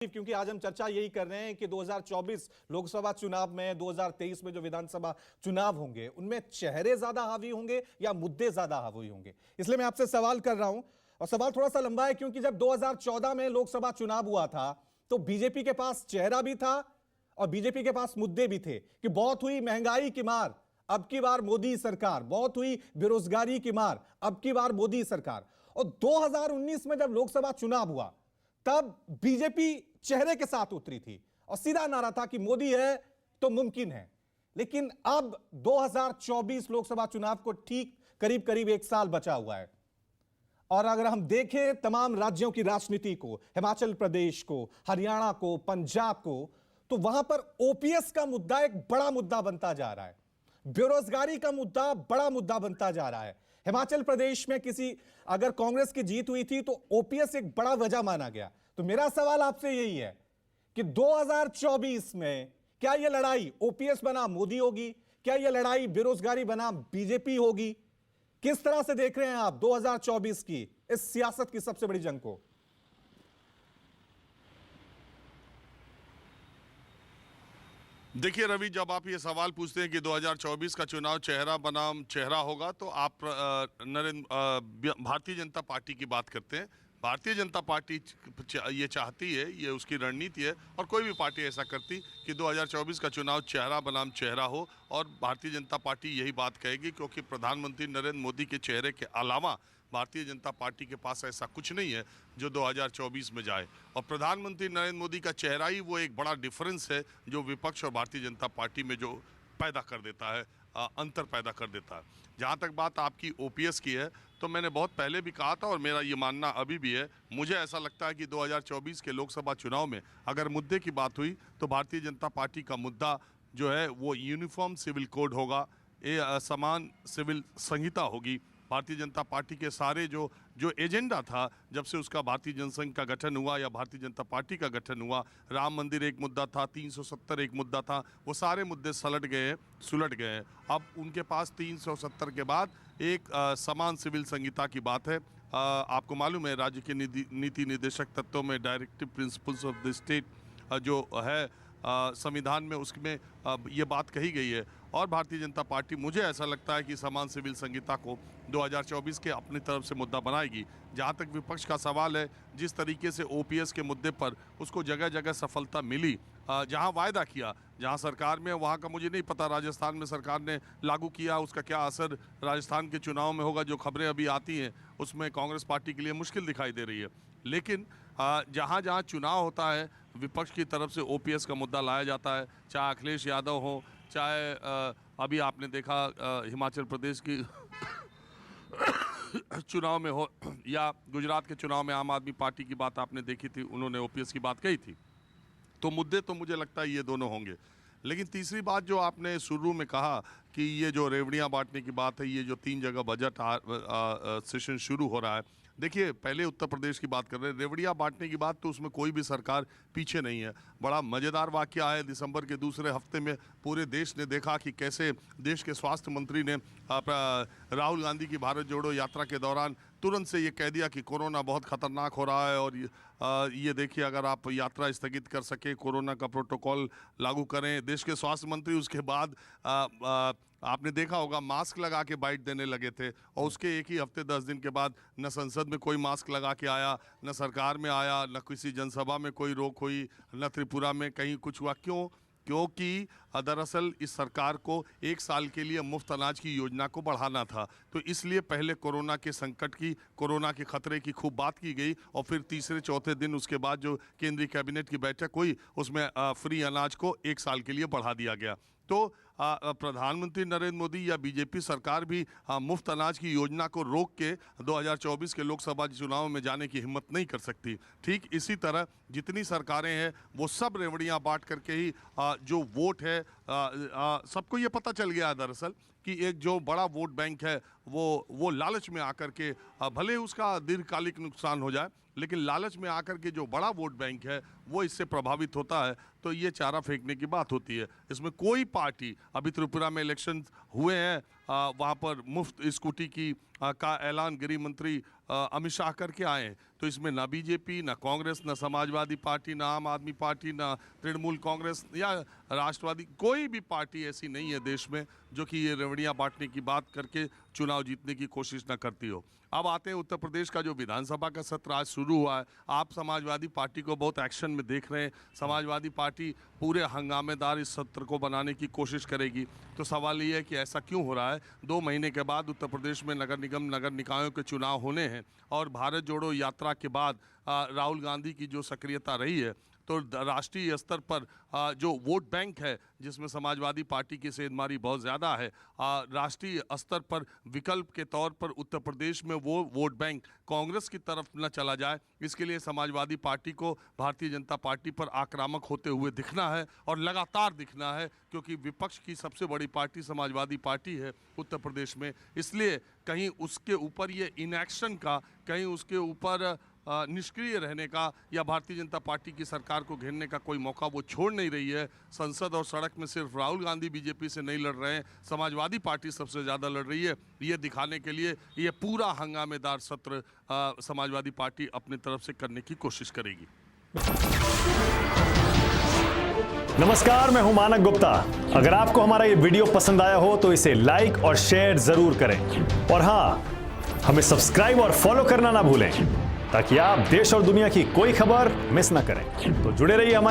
राजीव, क्योंकि आज हम चर्चा यही कर रहे हैं कि 2024 लोकसभा चुनाव में, 2023 में जो विधानसभा चुनाव होंगे उनमें चेहरे ज्यादा हावी होंगे या मुद्दे ज्यादा हावी होंगे। इसलिए मैं आपसे सवाल कर रहा हूं, और सवाल थोड़ा सा लंबा है क्योंकि जब 2014 में लोकसभा चुनाव हुआ था तो बीजेपी के पास चेहरा भी था और बीजेपी के पास मुद्दे भी थे कि बहुत हुई महंगाई की मार, अब की बार मोदी सरकार, बहुत हुई बेरोजगारी की मार, अब की बार मोदी सरकार। और 2019 में जब लोकसभा चुनाव हुआ तब बीजेपी चेहरे के साथ उतरी थी और सीधा नारा था कि मोदी है तो मुमकिन है। लेकिन अब 2024 लोकसभा चुनाव को ठीक करीब करीब एक साल बचा हुआ है, और अगर हम देखें तमाम राज्यों की राजनीति को, हिमाचल प्रदेश को, हरियाणा को, पंजाब को, तो वहां पर ओपीएस का मुद्दा एक बड़ा मुद्दा बनता जा रहा है, बेरोजगारी का मुद्दा बड़ा मुद्दा बनता जा रहा है। हिमाचल प्रदेश में अगर कांग्रेस की जीत हुई थी तो ओपीएस एक बड़ा वजह माना गया। तो मेरा सवाल आपसे यही है कि 2024 में क्या यह लड़ाई ओपीएस बनाम मोदी होगी, क्या यह लड़ाई बेरोजगारी बनाम बीजेपी होगी? किस तरह से देख रहे हैं आप 2024 की इस सियासत की सबसे बड़ी जंग को? देखिए रवि, जब आप ये सवाल पूछते हैं कि 2024 का चुनाव चेहरा बनाम चेहरा होगा तो आप भारतीय जनता पार्टी की बात करते हैं। भारतीय जनता पार्टी ये चाहती है, ये उसकी रणनीति है, और कोई भी पार्टी ऐसा करती कि 2024 का चुनाव चेहरा बनाम चेहरा हो, और भारतीय जनता पार्टी यही बात कहेगी क्योंकि प्रधानमंत्री नरेंद्र मोदी के चेहरे के अलावा भारतीय जनता पार्टी के पास ऐसा कुछ नहीं है जो 2024 में जाए। और प्रधानमंत्री नरेंद्र मोदी का चेहरा ही वो एक बड़ा डिफरेंस है जो विपक्ष और भारतीय जनता पार्टी में जो पैदा कर देता है, अंतर पैदा कर देता है। जहाँ तक बात आपकी ओपीएस की है, तो मैंने बहुत पहले भी कहा था और मेरा ये मानना अभी भी है, मुझे ऐसा लगता है कि 2024 के लोकसभा चुनाव में अगर मुद्दे की बात हुई तो भारतीय जनता पार्टी का मुद्दा जो है वो यूनिफॉर्म सिविल कोड होगा, समान सिविल संहिता होगी। भारतीय जनता पार्टी के सारे जो एजेंडा था जब से उसका भारतीय जनसंघ का गठन हुआ या भारतीय जनता पार्टी का गठन हुआ, राम मंदिर एक मुद्दा था, 370 एक मुद्दा था, वो सारे मुद्दे सुलट गए हैं। अब उनके पास 370 के बाद एक समान सिविल संहिता की बात है। आपको मालूम है राज्य के नीति निर्देशक तत्वों में directive principles of the state जो है संविधान में, उसमें ये बात कही गई है। और भारतीय जनता पार्टी, मुझे ऐसा लगता है कि समान सिविल संहिता को 2024 के अपनी तरफ से मुद्दा बनाएगी। जहाँ तक विपक्ष का सवाल है, जिस तरीके से ओपीएस के मुद्दे पर उसको जगह जगह सफलता मिली, जहाँ वायदा किया, जहाँ सरकार में, वहाँ का मुझे नहीं पता राजस्थान में सरकार ने लागू किया, उसका क्या असर राजस्थान के चुनाव में होगा। जो खबरें अभी आती हैं उसमें कांग्रेस पार्टी के लिए मुश्किल दिखाई दे रही है। लेकिन जहाँ जहाँ चुनाव होता है विपक्ष की तरफ से ओपीएस का मुद्दा लाया जाता है, चाहे अखिलेश यादव हो, चाहे अभी आपने देखा हिमाचल प्रदेश की चुनाव में हो, या गुजरात के चुनाव में आम आदमी पार्टी की बात आपने देखी थी, उन्होंने ओपीएस की बात कही थी। तो मुद्दे तो मुझे लगता है ये दोनों होंगे। लेकिन तीसरी बात जो आपने शुरू में कहा कि ये जो रेवड़ियाँ बांटने की बात है, ये जो 3 जगह बजट सेशन शुरू हो रहा है, देखिए पहले उत्तर प्रदेश की बात कर रहे हैं, रेवड़ियाँ बांटने की बात, तो उसमें कोई भी सरकार पीछे नहीं है। बड़ा मज़ेदार वाकया है, दिसंबर के दूसरे हफ्ते में पूरे देश ने देखा कि कैसे देश के स्वास्थ्य मंत्री ने राहुल गांधी की भारत जोड़ो यात्रा के दौरान तुरंत से ये कह दिया कि कोरोना बहुत ख़तरनाक हो रहा है, और ये देखिए अगर आप यात्रा स्थगित कर सके, कोरोना का प्रोटोकॉल लागू करें। देश के स्वास्थ्य मंत्री उसके बाद आपने देखा होगा मास्क लगा के बाइट देने लगे थे, और उसके एक ही हफ्ते 10 दिन के बाद न संसद में कोई मास्क लगा के आया, न सरकार में आया, न किसी जनसभा में कोई रोक हुई, न त्रिपुरा में कहीं कुछ हुआ। क्यों? क्योंकि दरअसल इस सरकार को 1 साल के लिए मुफ्त अनाज की योजना को बढ़ाना था, तो इसलिए पहले कोरोना के संकट की, कोरोना के खतरे की खूब बात की गई, और फिर तीसरे चौथे दिन उसके बाद जो केंद्रीय कैबिनेट की बैठक हुई उसमें फ्री अनाज को 1 साल के लिए बढ़ा दिया गया। तो प्रधानमंत्री नरेंद्र मोदी या बीजेपी सरकार भी मुफ्त अनाज की योजना को रोक के 2024 के लोकसभा चुनाव में जाने की हिम्मत नहीं कर सकती। ठीक इसी तरह जितनी सरकारें हैं वो सब रेवड़ियां बांट करके ही जो वोट है, सबको ये पता चल गया है दरअसल कि एक जो बड़ा वोट बैंक है वो लालच में आकर के, भले उसका दीर्घकालिक नुकसान हो जाए, लेकिन लालच में आकर के जो बड़ा वोट बैंक है वो इससे प्रभावित होता है, तो ये चारा फेंकने की बात होती है। इसमें कोई पार्टी, अभी त्रिपुरा में इलेक्शन हुए हैं, वहाँ पर मुफ्त स्कूटी का ऐलान गृह मंत्री अमित शाह करके आए हैं। तो इसमें ना बीजेपी, ना कांग्रेस, ना समाजवादी पार्टी, ना आम आदमी पार्टी, ना तृणमूल कांग्रेस या राष्ट्रवादी, कोई भी पार्टी ऐसी नहीं है देश में जो कि ये रेवड़ियाँ बांटने की बात करके चुनाव जीतने की कोशिश ना करती हो। अब आते हैं उत्तर प्रदेश का जो विधानसभा का सत्र आज शुरू हुआ है। आप समाजवादी पार्टी को बहुत एक्शन में देख रहे हैं। समाजवादी पार्टी पूरे हंगामेदार इस सत्र को बनाने की कोशिश करेगी। तो सवाल ये है कि ऐसा क्यों हो रहा है? 2 महीने के बाद उत्तर प्रदेश में नगर निगम, नगर निकायों के चुनाव होने हैं और भारत जोड़ो यात्रा के बाद राहुल गांधी की जो सक्रियता रही है, तो राष्ट्रीय स्तर पर जो वोट बैंक है जिसमें समाजवादी पार्टी की सेंधमारी बहुत ज़्यादा है, राष्ट्रीय स्तर पर विकल्प के तौर पर उत्तर प्रदेश में वो वोट बैंक कांग्रेस की तरफ न चला जाए, इसके लिए समाजवादी पार्टी को भारतीय जनता पार्टी पर आक्रामक होते हुए दिखना है और लगातार दिखना है, क्योंकि विपक्ष की सबसे बड़ी पार्टी समाजवादी पार्टी है उत्तर प्रदेश में। इसलिए कहीं उसके ऊपर ये इनएक्शन का, कहीं उसके ऊपर निष्क्रिय रहने का या भारतीय जनता पार्टी की सरकार को घेरने का कोई मौका वो छोड़ नहीं रही है। संसद और सड़क में सिर्फ राहुल गांधी बीजेपी से नहीं लड़ रहे हैं, समाजवादी पार्टी सबसे ज़्यादा लड़ रही है। ये दिखाने के लिए ये पूरा हंगामेदार सत्र समाजवादी पार्टी अपनी तरफ से करने की कोशिश करेगी। नमस्कार, मैं हूं मानक गुप्ता। अगर आपको हमारा ये वीडियो पसंद आया हो तो इसे लाइक और शेयर जरूर करें और हाँ, हमें सब्सक्राइब और फॉलो करना ना भूलें ताकि आप देश और दुनिया की कोई खबर मिस ना करें। तो जुड़े रहिए हमारे